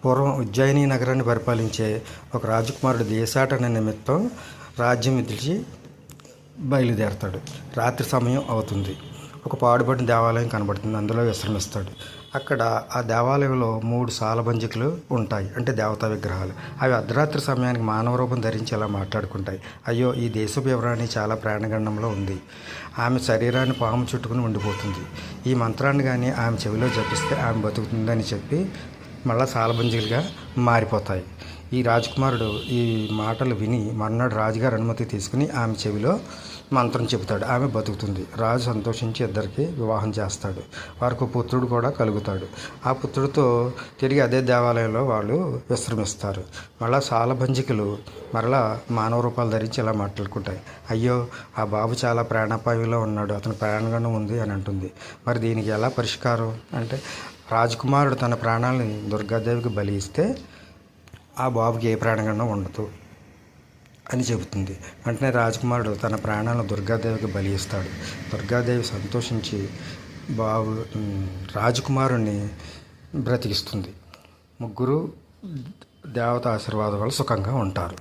పూర్వం ఉజ్జయిని నగరాన్ని పరిపాలించే ఒక రాజకుమారుడు దేశాటన నిమిత్తం రాజ్యం విడిచి బయలుదేరతాడు. రాత్రి సమయం అవుతుంది. ఒక పాడుబడిన దేవాలయం కనబడుతుంది. అందులో విశ్రమిస్తాడు. అక్కడ ఆ దేవాలయంలో 3 సాలబంజికలు ఉంటాయి, అంటే దేవతా విగ్రహాలు. అవి అర్ధరాత్రి సమయానికి మానవ రూపం ధరించి ఇలా మాట్లాడుకుంటాయి. అయ్యో, ఈ దేశపు యువరాణి చాలా ప్రాణగండంలో ఉంది. ఆమె శరీరాన్ని పాము చుట్టుకుని ఉండిపోతుంది. ఈ మంత్రాన్ని కానీ ఆమె చెవిలో జపిస్తే ఆమె బతుకుతుందని చెప్పి మళ్ళా సాలబంజికలుగా మారిపోతాయి. ఈ రాజకుమారుడు ఈ మాటలు విని మర్నాడు రాజుగారి అనుమతి తీసుకుని ఆమె చెవిలో మంత్రం చెబుతాడు. ఆమె బతుకుతుంది. రాజు సంతోషించి ఇద్దరికి వివాహం చేస్తాడు. వారికి పుత్రుడు కూడా కలుగుతాడు. ఆ పుత్రుడితో తిరిగి అదే దేవాలయంలో వాళ్ళు విశ్రమిస్తారు. మళ్ళా సాలబంజికలు మరలా మానవ రూపాలు ధరించి ఇలా మాట్లాడుకుంటాయి. అయ్యో, ఆ బాబు చాలా ప్రాణాపాయంలో ఉన్నాడు, అతని ప్రాణగండం ఉంది అని అంటుంది. మరి దీనికి ఎలా పరిష్కారం అంటే, రాజకుమారుడు తన ప్రాణాలని దుర్గాదేవికి బలి ఇస్తే ఆ బాబుకి ఏ ప్రాణగండం ఉండదు అని చెబుతుంది. వెంటనే రాజకుమారుడు తన ప్రాణాలను దుర్గాదేవికి బలి ఇస్తాడు. దుర్గాదేవి సంతోషించి రాజకుమారుణ్ణి బ్రతికిస్తుంది. ముగ్గురు దేవత ఆశీర్వాదం వల్ల సుఖంగా ఉంటారు.